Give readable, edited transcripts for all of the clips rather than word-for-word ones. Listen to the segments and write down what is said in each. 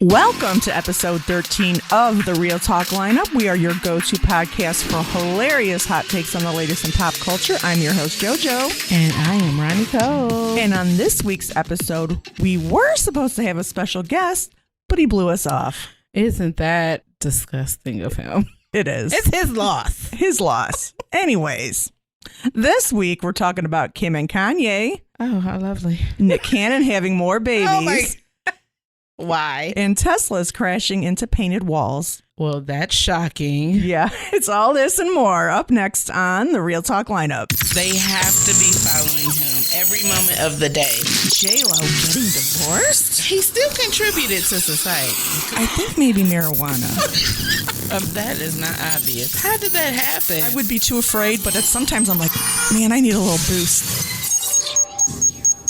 Welcome to episode 13 of the Real Talk Lineup. We are your go-to podcast for hilarious hot takes on the latest in pop culture. I'm your host, JoJo. And I am Ronnie Cole. And on this week's episode, we were supposed to have a special guest, but he blew us off. Isn't that disgusting of him? It is. It's his loss. His loss. Anyways, this week we're talking about Kim and Kanye. Oh, how lovely. Nick Cannon having more babies. Oh my. Why? And Tesla's crashing into painted walls. Well, that's shocking. Yeah, it's all this and more up next on the Real Talk Lineup. They have to be following him every moment of the day. J-Lo getting divorced? He still contributed to society. I think maybe marijuana. That is not obvious. How did that happen? I would be too afraid, but sometimes I'm like, man, I need a little boost.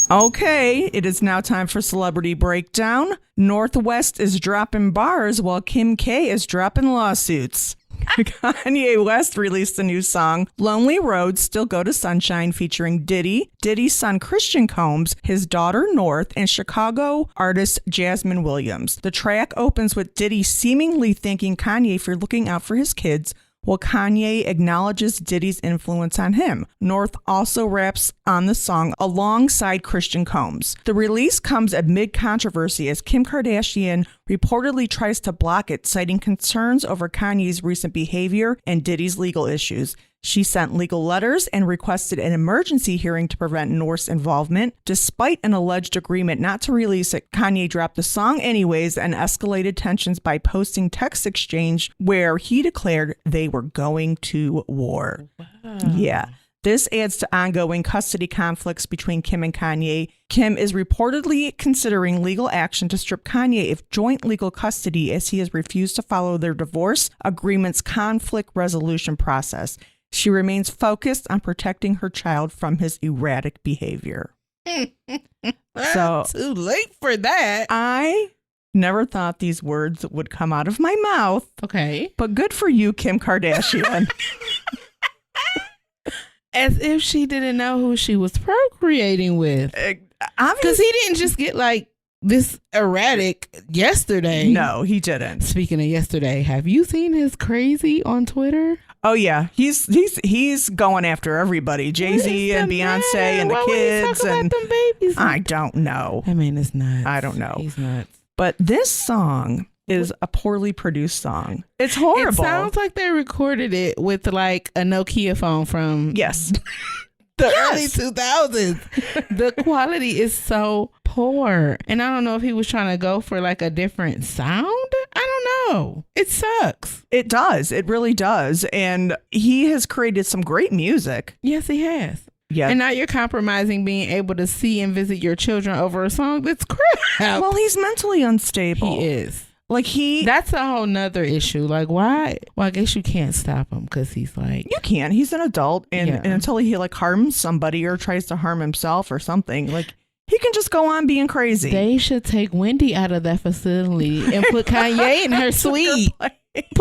Okay, it is now time for Celebrity Breakdown. Northwest is dropping bars while Kim K is dropping lawsuits. Kanye West released a new song, Lonely Roads Still Go to Sunshine, featuring Diddy, Diddy's son Christian Combs, his daughter North, and Chicago artist Jasmine Williams. The track opens with Diddy seemingly thanking Kanye for looking out for his kids, while Kanye acknowledges Diddy's influence on him. North also raps on the song alongside Christian Combs. The release comes amid controversy as Kim Kardashian reportedly tries to block it, citing concerns over Kanye's recent behavior and Diddy's legal issues. She sent legal letters and requested an emergency hearing to prevent North's involvement. Despite an alleged agreement not to release it, Kanye dropped the song anyways and escalated tensions by posting text exchange where he declared they were going to war. Wow. Yeah. This adds to ongoing custody conflicts between Kim and Kanye. Kim is reportedly considering legal action to strip Kanye of joint legal custody as he has refused to follow their divorce agreement's conflict resolution process. She remains focused on protecting her child from his erratic behavior. So too late for that. I never thought these words would come out of my mouth. Okay. But good for you, Kim Kardashian. As if she didn't know who she was procreating with. Because he didn't just get like this erratic yesterday. No, he didn't. Speaking of yesterday, have you seen his crazy on Twitter? Oh yeah, he's going after everybody, Jay-Z and Beyonce and the kids and them babies? I don't know. I mean, it's nuts. I don't know. He's nuts. But this song is a poorly produced song. It's horrible. It sounds like they recorded it with like a Nokia phone from yes. the early 2000s. The quality is so poor. And I don't know if he was trying to go for like a different sound. I don't know. It sucks. It does. It really does. And he has created some great music. Yes, he has. Yeah. And now you're compromising being able to see and visit your children over a song that's crap. Well, he's mentally unstable. He is. Like that's a whole nother issue. Like why? Well, I guess you can't stop him because he's like. You can't. He's an adult. And until he like harms somebody or tries to harm himself or something, like he can just go on being crazy. They should take Wendy out of that facility and put Kanye in her suite. Put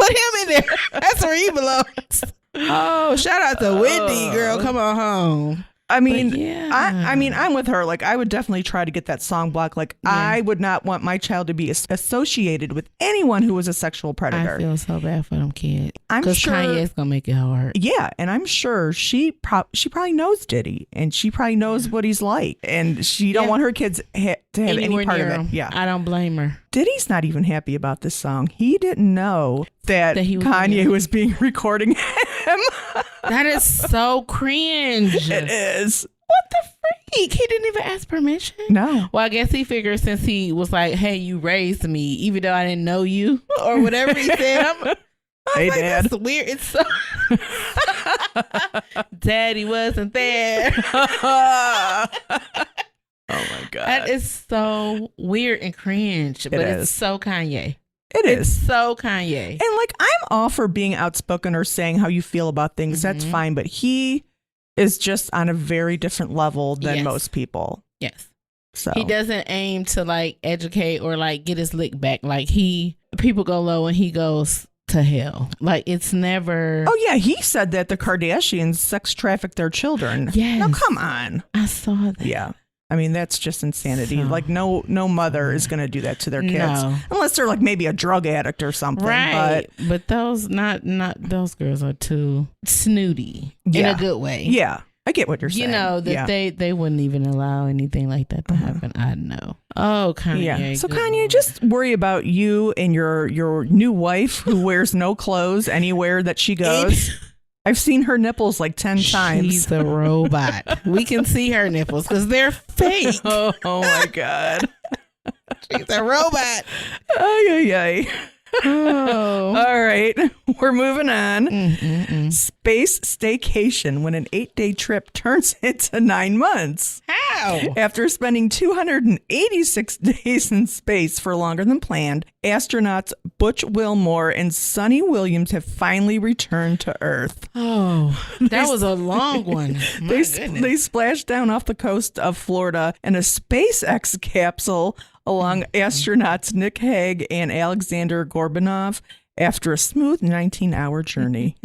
him in there. That's where he belongs. Oh, shout out to Wendy, girl. Come on home. I mean, yeah. I mean, I'm with her. Like, I would definitely try to get that song blocked. Like, yeah. I would not want my child to be associated with anyone who was a sexual predator. I feel so bad for them kids. I'm sure Kanye's gonna make it hard. Yeah, and I'm sure she probably knows Diddy, and she probably knows what he's like, and she don't want her kids to have any part of it. Yeah, I don't blame her. Diddy's not even happy about this song. He didn't know that Kanye was being recording him. That is so cringe. It is. What the freak? He didn't even ask permission? No. Well, I guess he figured since he was like, hey, you raised me, even though I didn't know you, or whatever he said. Hey, like, Dad. That's weird. It's so... Daddy wasn't there. Oh, my God. That is so weird and cringe, but it's so Kanye. It's so Kanye. And like, I'm all for being outspoken or saying how you feel about things. That's fine. But he is just on a very different level than most people. Yes. So he doesn't aim to like educate or like get his lick back. Like people go low and he goes to hell. Like it's never. Oh yeah, he said that the Kardashians sex traffic their children. Yes. Now come on. I saw that. Yeah. I mean, that's just insanity. So- Like no mother is going to do that to their kids No. unless they're like maybe a drug addict or something. Right. But those not those girls are too snooty in Yeah. a good way. Yeah, I get what you're saying. You know that they wouldn't even allow anything like that to happen. I know. Oh, Kanye. Yeah. So good Kanye, Lord. just worry about you and your new wife who wears no clothes anywhere that she goes. I've seen her nipples like 10 times. She's a robot. We can see her nipples because they're fake. Oh my God. She's a robot. Ay, ay, ay. Oh. All right, we're moving on. Space staycation when an 8-day trip turns into 9 months. How? After spending 286 days in space for longer than planned, astronauts Butch Wilmore and Sonny Williams have finally returned to Earth. Oh, that was a long one. My goodness. They splashed down off the coast of Florida in a SpaceX capsule along astronauts Nick Hague and Alexander Gorbanov after a smooth 19-hour journey.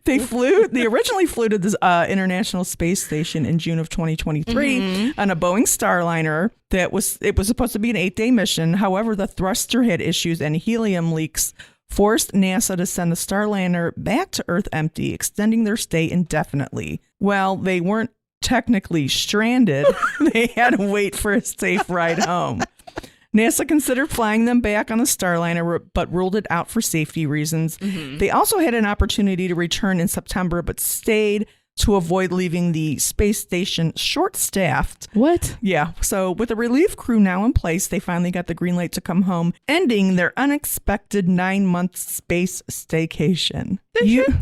They originally flew to the International Space Station in June of 2023 on a Boeing Starliner. It was supposed to be an 8-day mission. However, the thruster had issues and helium leaks forced NASA to send the Starliner back to Earth empty, extending their stay indefinitely. Well, they weren't technically stranded. They had to wait for a safe ride home. NASA considered flying them back on the Starliner, but ruled it out for safety reasons. They also had an opportunity to return in September, but stayed to avoid leaving the space station short-staffed. What? Yeah. So with a relief crew now in place, they finally got the green light to come home, ending their unexpected 9-month space staycation. That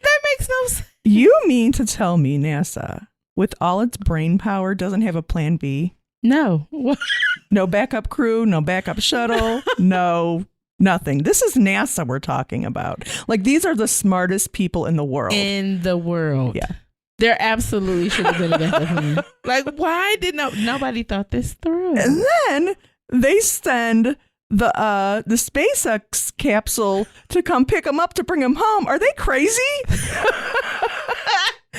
makes no sense. You mean to tell me NASA, with all its brain power, doesn't have a plan B? No. No backup crew, no backup shuttle, no nothing. This is NASA we're talking about. Like, these are the smartest people in the world. In the world. Yeah. There absolutely should have been a backup plan. Like, why did nobody thought this through? And then they send the SpaceX capsule to come pick them up to bring them home. Are they crazy?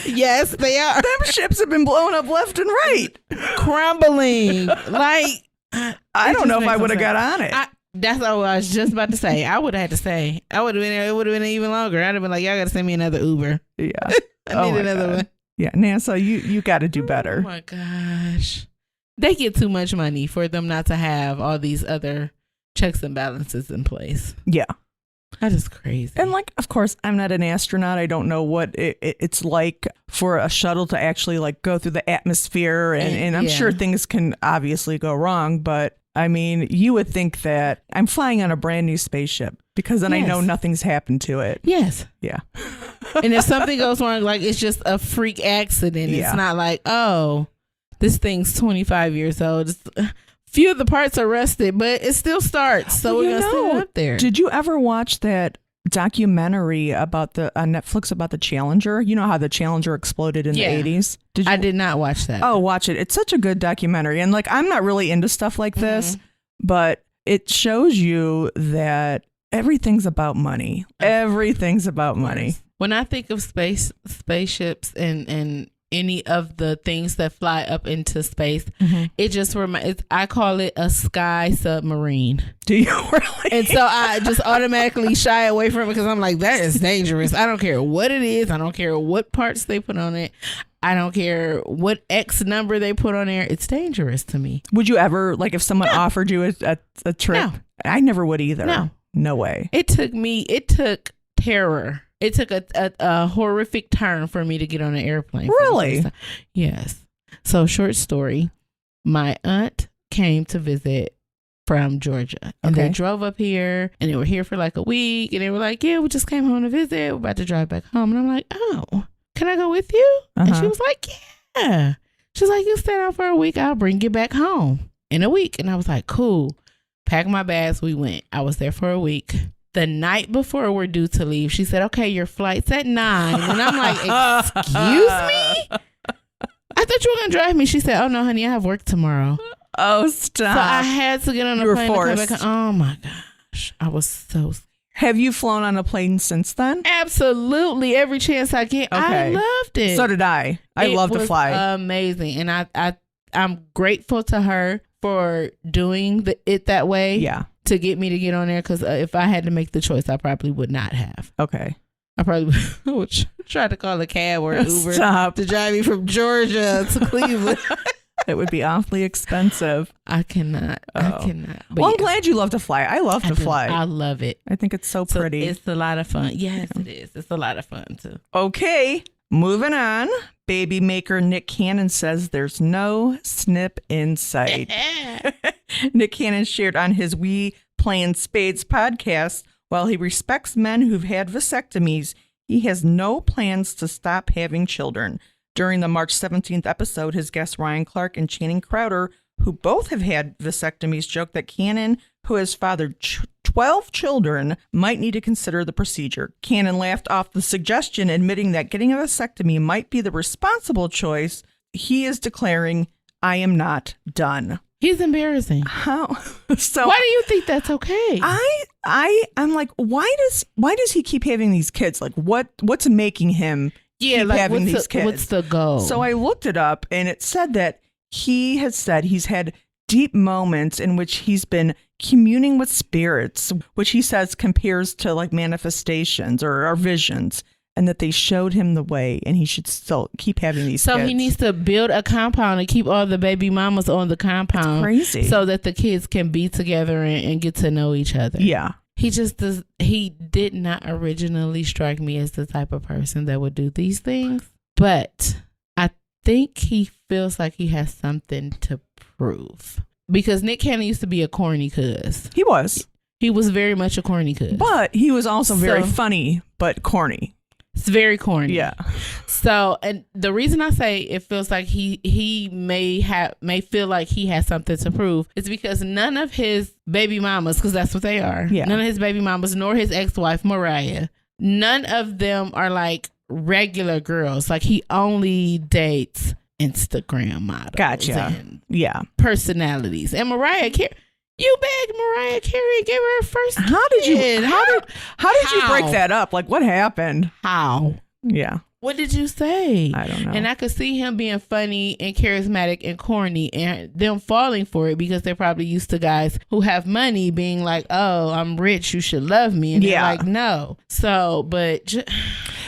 Yes, they are. Them ships have been blown up left and right. Crumbling. Like, I don't know if I would have got on it. That's what I was just about to say. I would have had to say. It would have been even longer. I'd have been like, y'all got to send me another Uber. Yeah. I need my another God. one. Yeah, NASA, you got to do Oh better. my gosh. They get too much money for them not to have all these other checks and balances in place. Yeah. That is crazy. And like, of course, I'm not an astronaut. I don't know what it's like for a shuttle to actually like go through the atmosphere. And I'm sure things can obviously go wrong. But I mean, you would think that I'm flying on a brand new spaceship because then I know nothing's happened to it. Yes. Yeah. And if something goes wrong, like it's just a freak accident. Yeah. It's not like, oh, this thing's 25 years old. Few of the parts are rusted, but it still starts. So we're going to send it up there. Did you ever watch that documentary about on Netflix about the Challenger? You know how the Challenger exploded in the 80s? I did not watch that. Oh, watch it. It's such a good documentary. And like, I'm not really into stuff like this, but it shows you that everything's about money. Everything's about money. When I think of spaceships and any of the things that fly up into space, it just reminds, I call it a sky submarine. Do you really? And so I just automatically shy away from it because I'm like, that is dangerous. I don't care what it is. I don't care what parts they put on it. I don't care what X number they put on there. It's dangerous to me. Would you ever, like, if someone offered you a trip? No. I never would either. No. No way. It took terror. It took a horrific turn for me to get on an airplane. Really? Yes. So, short story. My aunt came to visit from Georgia. And they drove up here and they were here for like a week. And they were like, yeah, we just came home to visit. We're about to drive back home. And I'm like, oh, can I go with you? And she was like, yeah. She's like, you stay out for a week. I'll bring you back home in a week. And I was like, cool. Packed my bags. We went. I was there for a week. The night before we're due to leave, she said, okay, your flight's at 9. And I'm like, excuse me? I thought you were going to drive me. She said, oh, no, honey, I have work tomorrow. Oh, stop. So I had to get on a plane forced. to come back. Oh, my gosh. I was so scared. Have you flown on a plane since then? Absolutely, every chance I get. I Okay. loved it. So did I. I love to fly. Amazing, and I'm grateful to her for doing it that way. Yeah. To get me to get on there, because if I had to make the choice, I probably would not have. Okay. I probably would try to call a cab or an Uber Stop. to drive me from Georgia to Cleveland. It would be awfully expensive. I cannot. I Oh. cannot. But Well, I'm yeah, glad you love to fly. I love to fly. I love it. I think it's so pretty. It's a lot of fun. Yes, it is. It's a lot of fun too. Okay, moving on. Baby maker Nick Cannon says there's no snip in sight. Nick Cannon shared on his We Playin' Spades podcast, while he respects men who've had vasectomies, he has no plans to stop having children. During the March 17th episode, his guests Ryan Clark and Channing Crowder, who both have had vasectomies, joked that Cannon, who has fathered 12 children, might need to consider the procedure. Cannon laughed off the suggestion, admitting that getting a vasectomy might be the responsible choice. He is declaring, I am not done. He's embarrassing. How? So Why do you think that's okay? I'm like, why does he keep having these kids? Like, what's making him keep having these kids? What's the goal? So I looked it up, and it said that he has said he's had deep moments in which he's been communing with spirits, which he says compares to like manifestations or visions, and that they showed him the way, and he should still keep having these So kids. he needs to build a compound and keep all the baby mamas on the compound. That's crazy. So that the kids can be together and get to know each other. Yeah. He did not originally strike me as the type of person that would do these things, but I think he feels like he has something to prove. Because Nick Cannon used to be a corny cuz. He was. He was very much a corny cuz. But he was also very So- funny, but corny. It's very corny. Yeah. So, and the reason I say it feels like he may feel like he has something to prove is because none of his baby mamas, because that's what they are. Yeah. None of his baby mamas, nor his ex-wife Mariah, none of them are like regular girls. Like he only dates Instagram models. Gotcha. And Yeah. personalities. And Mariah Carey. You begged Mariah Carey and gave her her first kid. How did you break How? that up? Like, what happened? How? Yeah. What did you say? I don't know. And I could see him being funny and charismatic and corny and them falling for it because they're probably used to guys who have money being like, oh, I'm rich, you should love me. And Yeah. they're like, no. So, but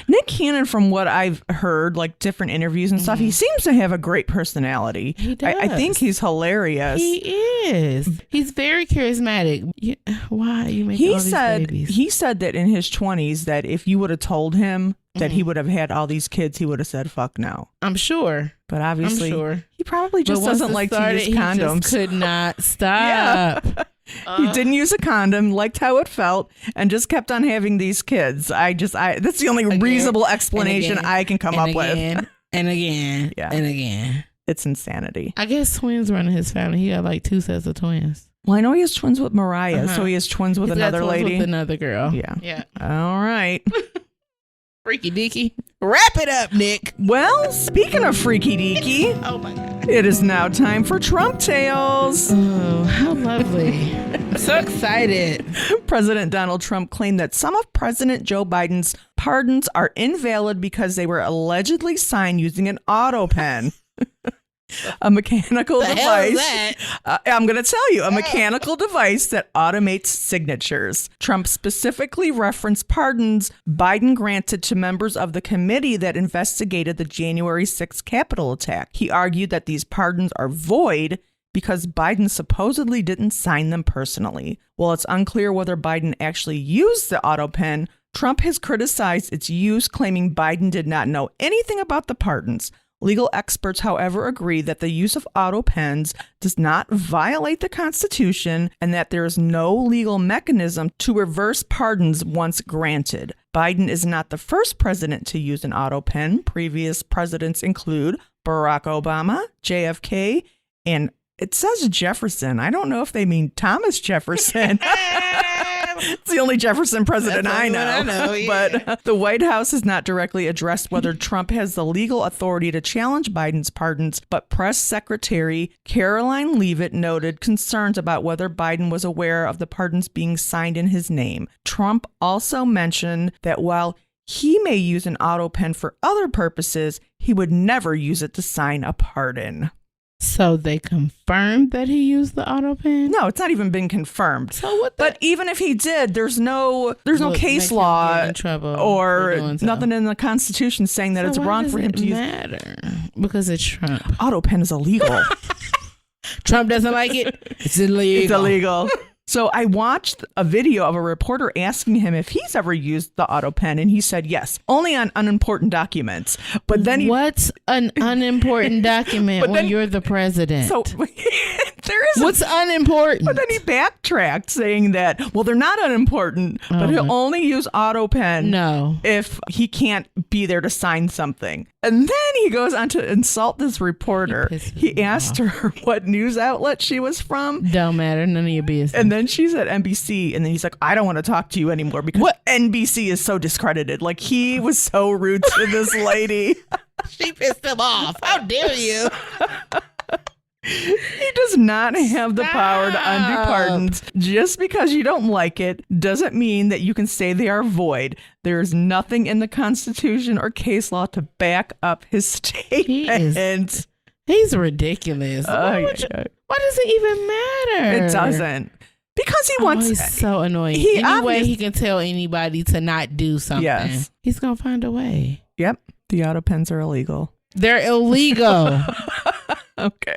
Nick Cannon, from what I've heard, like different interviews and stuff, he seems to have a great personality. He I does. think he's hilarious. he is. He's very charismatic. Why are you making all these babies? He said that in his 20s that if you would have told him that he would have had all these kids, he would have said fuck no. I'm sure. But obviously, he probably just But once doesn't it like started, to use condoms. He just could not stop. He didn't use a condom, liked how it felt, and just kept on having these kids. That's the only reasonable explanation I can come up with. And again. Yeah. And again. It's insanity. I guess twins run in his family. He got like 2 sets of twins. Well, I know he has twins with Mariah, so he has twins with He's got another twins lady. with another girl. Yeah. Yeah. All right. Freaky deaky. Wrap it up, Nick. Well, speaking of freaky deaky, Oh my God. it is now time for Trump Tales. Oh, how lovely. I'm so excited. President Donald Trump claimed that some of President Joe Biden's pardons are invalid because they were allegedly signed using an auto pen. A mechanical The hell is device. that? I'm going to tell you, a mechanical device that automates signatures. Trump specifically referenced pardons Biden granted to members of the committee that investigated the January 6th Capitol attack. He argued that these pardons are void because Biden supposedly didn't sign them personally. While it's unclear whether Biden actually used the auto pen, Trump has criticized its use, claiming Biden did not know anything about the pardons. Legal experts, however, agree that the use of auto pens does not violate the Constitution and that there is no legal mechanism to reverse pardons once granted. Biden is not the first president to use an auto pen. Previous presidents include Barack Obama, JFK, and it says Jefferson. I don't know if they mean Thomas Jefferson. It's the only Jefferson president That's I the know. only one I know, yeah. But the White House has not directly addressed whether Trump has the legal authority to challenge Biden's pardons, but Press Secretary Caroline Leavitt noted concerns about whether Biden was aware of the pardons being signed in his name. Trump also mentioned that while he may use an auto pen for other purposes, he would never use it to sign a pardon. So they confirmed that he used the auto pen? No, it's not even been confirmed. So what? But even if he did, there's no Look, case make him law get in trouble for or doing so. nothing in the Constitution saying that So it's why wrong does for him it to use. matter? Because it's Trump. Auto pen is illegal. Trump doesn't like it. It's illegal. It's illegal. So I watched a video of a reporter asking him if he's ever used the auto pen, and he said yes, only on unimportant documents. But then What's an unimportant document But when then- you're the president? so there is. What's unimportant? But then he backtracked saying that, well, they're not unimportant, but he'll only use auto pen No. if he can't be there to sign something. And then he goes on to insult this reporter. He asked her what news outlet she was from. Don't matter. None of your business. And then she's at NBC, and then he's like, I don't want to talk to you anymore because NBC is so discredited. Like, he was so rude to this lady. She pissed him off. How dare you? He does not have the power to undo Stop. pardons. Just because you don't like it doesn't mean that you can say they are void. There is nothing in the Constitution or case law to back up his statement. He's ridiculous. Why does it even matter? It doesn't. Because he wants... He's so annoying. He Any way obvious- he can tell anybody to not do something, Yes. he's going to find a way. Yep, the auto pens are illegal. They're illegal. Okay.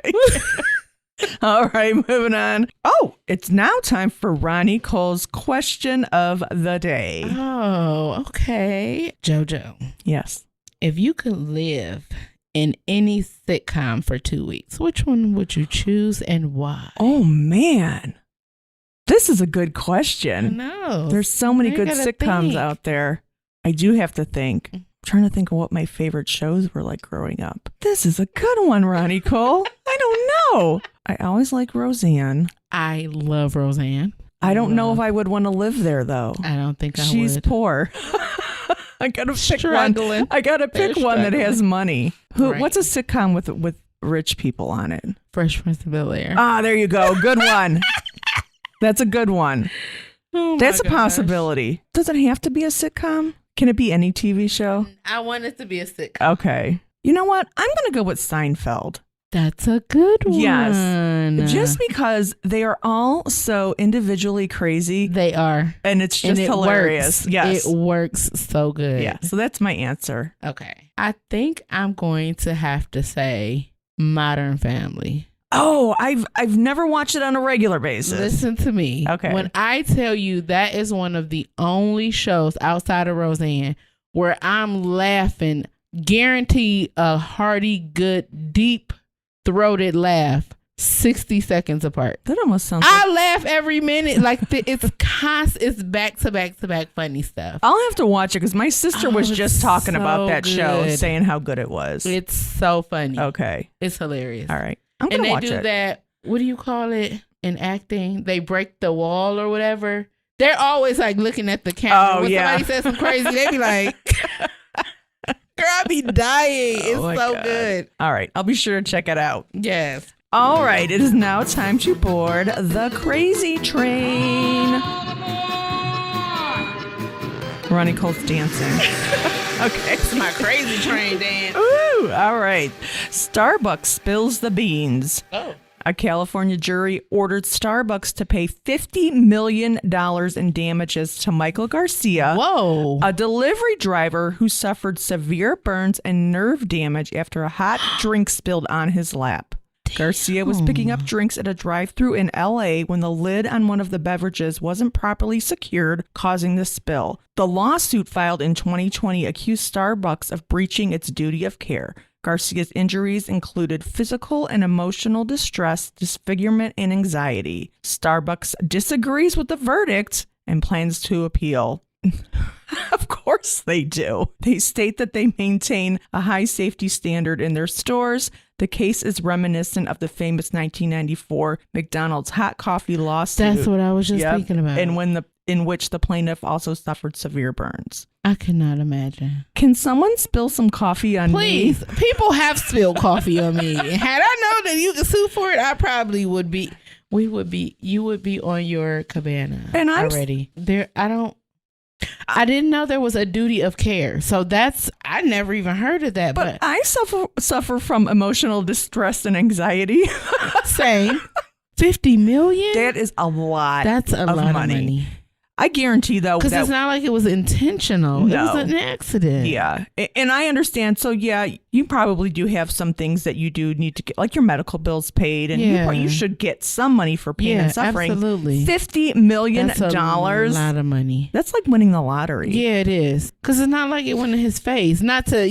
All right, moving on. Oh, it's now time for Ronnie Cole's question of the day. Oh, okay. JoJo, Yes. if you could live in any sitcom for 2 weeks, which one would you choose and why? Oh, man. This is a good question. No. There's so many You good gotta sitcoms think. out there. I do have to think. I'm trying to think of what my favorite shows were like growing up. This is a good one, Ronnie Cole. I don't know. I always like Roseanne. I love Roseanne. I don't know if I would want to live there, though. I don't think I She's would. poor. I gotta pick Struggling. one. I gotta pick They're one that has money. Right. What's a sitcom with rich people on it? Fresh Prince of Bel-Air. Ah, there you go. Good one. That's a good one. Oh my That's a gosh. possibility. Does it have to be a sitcom? Can it be any TV show? I want it to be a sitcom. Okay. You know what? I'm going to go with Seinfeld. That's a good one. Yes. Just because they are all so individually crazy They are. and it's just And it hilarious. Works. Yes. It works so good. Yeah. So that's my answer. Okay. I think I'm going to have to say Modern Family. Oh, I've never watched it on a regular basis. Listen to me. Okay. When I tell you that is one of the only shows outside of Roseanne where I'm laughing, guarantee a hearty, good, deep throated laugh 60 seconds apart. That almost sounds I laugh every minute. Like it's back to back to back funny stuff. I'll have to watch it because my sister was it's just talking about so that show, good. saying how good it was. It's so funny. Okay. It's hilarious. All right. I'm And going to they watch do it. that. What do you call it in acting? They break the wall or whatever. They're always like looking at the camera. Oh, when yeah. somebody says something crazy, they be like, girl, I be dying. It's Oh my so God. good. All right. I'll be sure to check it out. Yes. All right. It is now time to board the crazy train. Ronnie Cole's dancing. Okay. It's my crazy train dance. Ooh, all right. Starbucks spills the beans. Oh. A California jury ordered Starbucks to pay $50 million in damages to Michael Garcia, Whoa. a delivery driver who suffered severe burns and nerve damage after a hot drink spilled on his lap. Garcia was picking up drinks at a drive-thru in L.A. when the lid on one of the beverages wasn't properly secured, causing the spill. The lawsuit filed in 2020 accused Starbucks of breaching its duty of care. Garcia's injuries included physical and emotional distress, disfigurement, and anxiety. Starbucks disagrees with the verdict and plans to appeal. Of course they do. They state that they maintain a high safety standard in their stores. The case is reminiscent of the famous 1994 McDonald's hot coffee lawsuit. That's what I was just Yep. thinking about. And when in which the plaintiff also suffered severe burns. I cannot imagine. Can someone spill some coffee on me? Please, people have spilled coffee on me. Had I known that you could sue for it, I probably would be. You would be on your cabana And I'm already. I didn't know there was a duty of care. So I never even heard of that. But I suffer from emotional distress and anxiety. Same. 50 million? That is a lot. That's a lot of money. I guarantee, though, because it's not like it was intentional. No. It was an accident. Yeah. And I understand. So, yeah, you probably do have some things that you do need to get, like your medical bills paid. And you should get some money for pain and suffering. Absolutely. $50 million. That's a lot of money. That's like winning the lottery. Yeah, it is. Because it's not like it went in his face. Not to,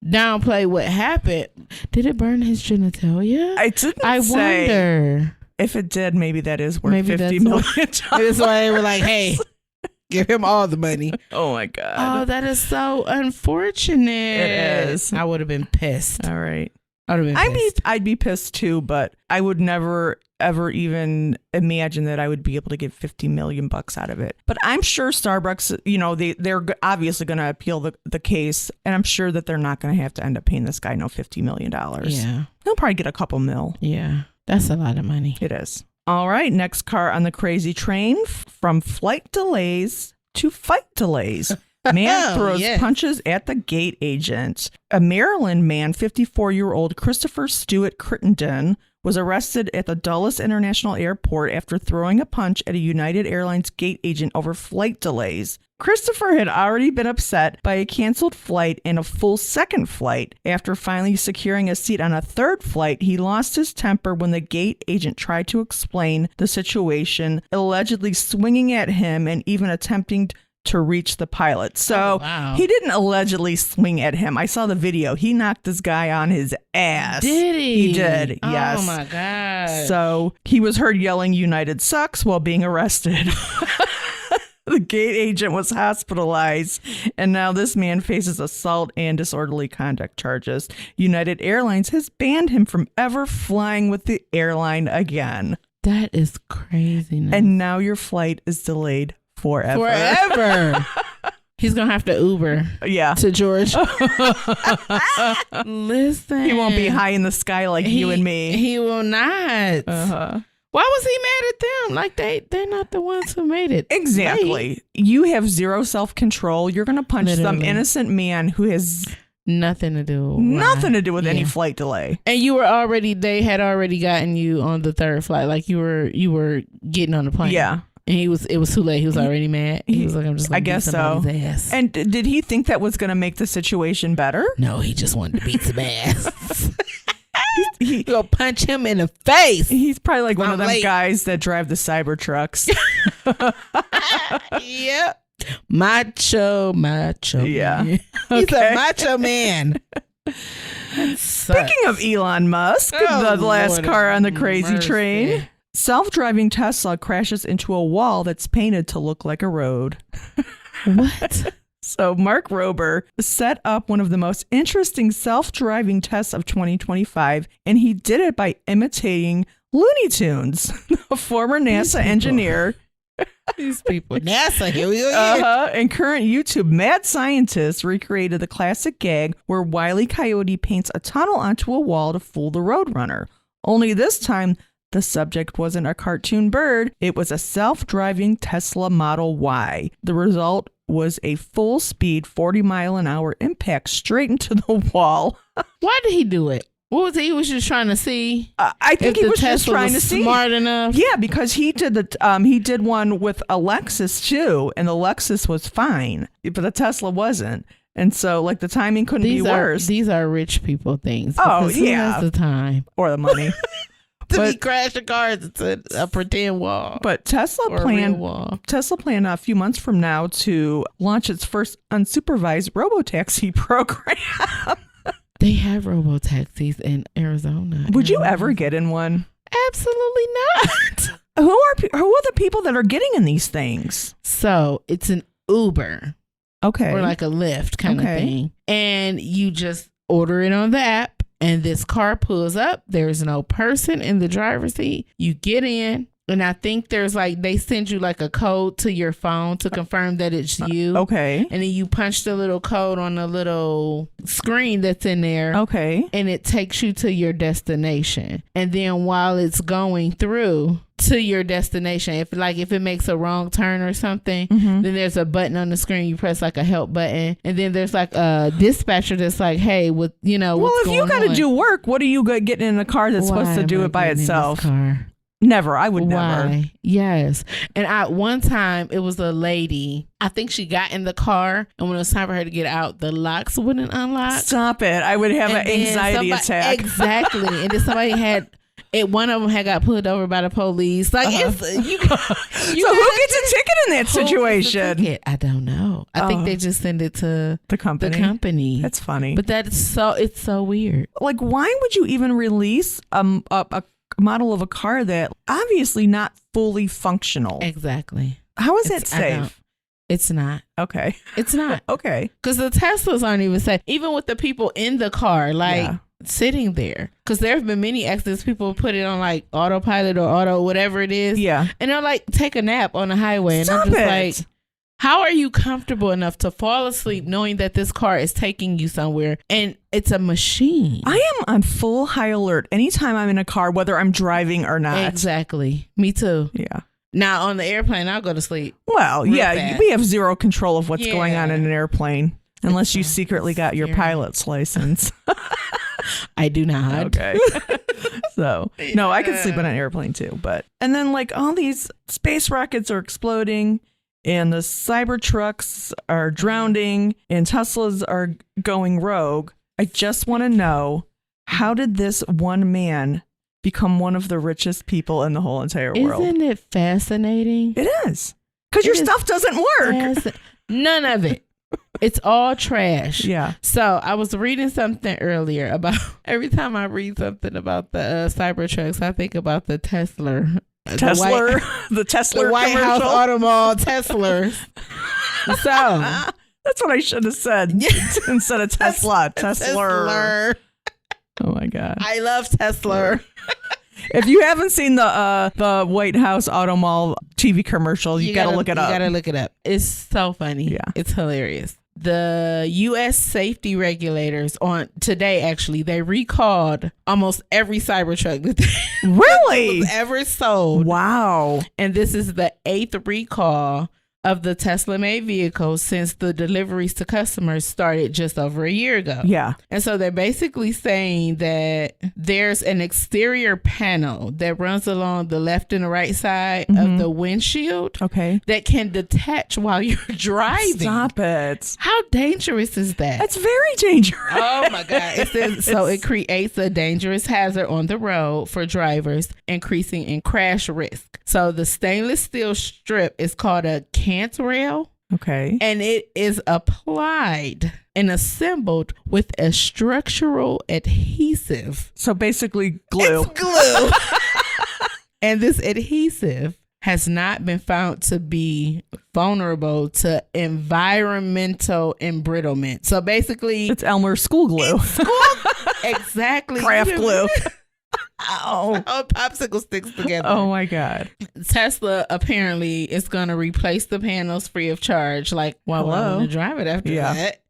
downplay what happened. Did it burn his genitalia? I wonder. If it did, maybe that is worth $50 million. That's why they were like, hey, give him all the money. Oh, my God. Oh, that is so unfortunate. It is. I would have been pissed. All right. I would have been pissed. I'd be pissed, too, but I would never, ever even imagine that I would be able to get $50 million out of it. But I'm sure Starbucks, they're obviously going to appeal the case, and I'm sure that they're not going to have to end up paying this guy $50 million. Yeah. He'll probably get a couple mil. Yeah. That's a lot of money. It is. All right. Next car on the crazy train, from flight delays to fight delays. Man throws punches at the gate agent. A Maryland man, 54-year-old Christopher Stewart Crittenden, was arrested at the Dulles International Airport after throwing a punch at a United Airlines gate agent over flight delays. Christopher had already been upset by a canceled flight and a full second flight. After finally securing a seat on a third flight, he lost his temper when the gate agent tried to explain the situation, allegedly swinging at him and even attempting to reach the pilot. So He didn't allegedly swing at him. I saw the video. He knocked this guy on his ass. Did he? He did, yes. Oh, my God. So he was heard yelling United sucks while being arrested. The gate agent was hospitalized, and now this man faces assault and disorderly conduct charges. United Airlines has banned him from ever flying with the airline again. That is crazy. And now your flight is delayed forever. Forever. He's going to have to Uber to Georgia. Listen. He won't be high in the sky like you and me. He will not. Uh-huh. Why was he mad at them? Like they're not the ones who made it. Exactly. Right. You have zero self-control. You're going to punch some innocent man who has nothing to do with any flight delay. And they had already gotten you on the third flight. Like you were getting on the plane. Yeah. And it was too late. He was already mad. He was like, I'm just going to beat somebody's ass. And did he think that was going to make the situation better? No, he just wanted to beat some ass. He go punch him in the face. He's probably like one of them guys that drive the cyber trucks. Yep. Macho. Yeah. Man. He's a macho man. Speaking of Elon Musk, the last car on the crazy train. Self-driving Tesla crashes into a wall that's painted to look like a road. What? So Mark Rober set up one of the most interesting self-driving tests of 2025, and he did it by imitating Looney Tunes. A former NASA engineer. These people. NASA, here we go. And current YouTube mad scientist recreated the classic gag where Wile E. Coyote paints a tunnel onto a wall to fool the roadrunner. Only this time, the subject wasn't a cartoon bird. It was a self-driving Tesla Model Y. The result was a full-speed 40-mile-an-hour impact straight into the wall. Why did he do it? What was it? He was just trying to see. I think he was just Tesla trying was to see. Smart enough. Yeah, because he did one with a Lexus too, and the Lexus was fine, but the Tesla wasn't. And so, like, the timing couldn't be worse. These are rich people things. Oh, who has the time or the money to be crashing cars into a pretend wall. But Tesla planned a few months from now to launch its first unsupervised robotaxi program. They have robotaxis in Arizona. Would you ever get in one? Absolutely not. Who are the people that are getting in these things? So it's an Uber. Okay. Or like a Lyft kind of thing. And you just order it on the app, and this car pulls up. There's no person in the driver's seat. You get in, And I think there's like, they send you like a code to your phone to confirm that it's you. Okay. And then you punch the little code on the little screen that's in there. Okay. And it takes you to your destination. And then while it's going through to your destination, if it makes a wrong turn or something, then there's a button on the screen. You press like a help button. And then there's like a dispatcher that's like, hey, what's going on? Well, if you got to do work, what are you getting in a car that's supposed to do it by itself? Never. I would never. Why? Yes. And one time it was a lady. I think she got in the car, and when it was time for her to get out, the locks wouldn't unlock. Stop it. I would have an anxiety attack. Exactly. And then somebody one of them had got pulled over by the police. Like, so who gets a ticket in that situation? I don't know. I think they just send it to the company. That's funny. But it's so weird. Like, why would you even release a model of a car that obviously not fully functional? Exactly. How is it safe? It's not. Okay. It's not. Okay. Because the Teslas aren't even safe. Even with the people in the car, sitting there. Because there have been many accidents. People put it on like autopilot or auto, whatever it is. Yeah. And they'll like take a nap on the highway. Stop and I'm just it. like, how are you comfortable enough to fall asleep knowing that this car is taking you somewhere and it's a machine? I am on full high alert anytime I'm in a car, whether I'm driving or not. Exactly. Me too. Yeah. Now on the airplane, I'll go to sleep. Well, fast. we have zero control of what's going on in an airplane unless you secretly got your pilot's license. I do not. Okay. So, no, I can sleep on an airplane too. And then like all these space rockets are exploding and the Cybertrucks are drowning and Teslas are going rogue. I just want to know, how did this one man become one of the richest people in the whole entire world? Isn't it fascinating? It is. Because your stuff doesn't work. None of it. It's all trash. Yeah. So I was reading something earlier about, every time I read something about the Cybertrucks, I think about the Teslerrr. The Tesla the White House commercial. Automall Teslerrr. So that's what I should have said instead of Tesla. Teslerrr. Oh my God. I love Teslerrr. If you haven't seen the White House Automall TV commercial, you gotta look it up. You gotta look it up. It's so funny. Yeah. It's hilarious. The U.S. safety regulators today, actually, they recalled almost every Cybertruck that was ever sold. Wow. And this is the 8th recall of the Tesla-made vehicles since the deliveries to customers started just over a year ago. Yeah. And so they're basically saying that there's an exterior panel that runs along the left and the right side of the windshield. Okay. That can detach while you're driving. Stop it. How dangerous is that? That's very dangerous. Oh my God. It says, so it creates a dangerous hazard on the road for drivers, increasing in crash risk. So the stainless steel strip is called a cant rail. Okay. And it is applied and assembled with a structural adhesive. So basically glue. It's glue. And this adhesive has not been found to be vulnerable to environmental embrittlement. So basically, it's Elmer's school glue. Exactly. Craft glue. Ow. How popsicle sticks together. Oh my God. Tesla apparently is going to replace the panels free of charge. Like, well, I want to drive it after that.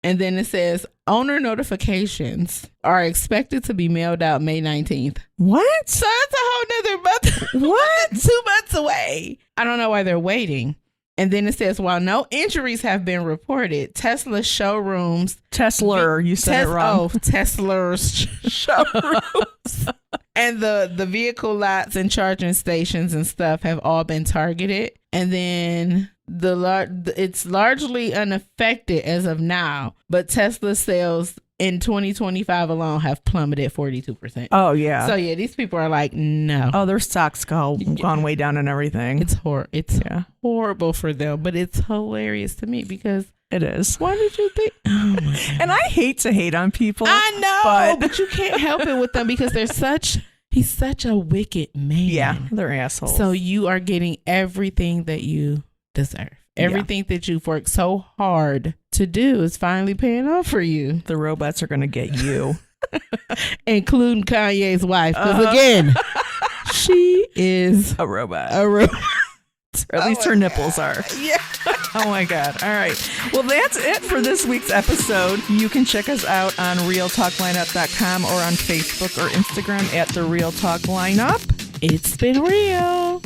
And then it says owner notifications are expected to be mailed out May 19th. What? So that's a whole nother month. What? 2 months away. I don't know why they're waiting. And then it says, while no injuries have been reported, Tesla showrooms. Teslerrr, you said it wrong. Oh, Tesler's showrooms. And the vehicle lots and charging stations and stuff have all been targeted. And then it's largely unaffected as of now. But Tesla sales in 2025 alone have plummeted 42%. Oh, yeah. So, yeah, these people are like, no. Oh, their stock's gone way down and everything. It's horrible for them, but it's hilarious to me because it is. Why did you think? Oh my God. And I hate to hate on people. I know, but you can't help it with them because he's such a wicked man. Yeah, they're assholes. So you are getting everything that you deserve. Everything that you've worked so hard to do is finally paying off for you. The robots are going to get you. Including Kanye's wife. Because again, She is A robot. a robot. Or at least her nipples are. Yeah. Oh my God. All right. Well, that's it for this week's episode. You can check us out on realtalklineup.com or on Facebook or Instagram at The Real Talk Lineup. It's been real.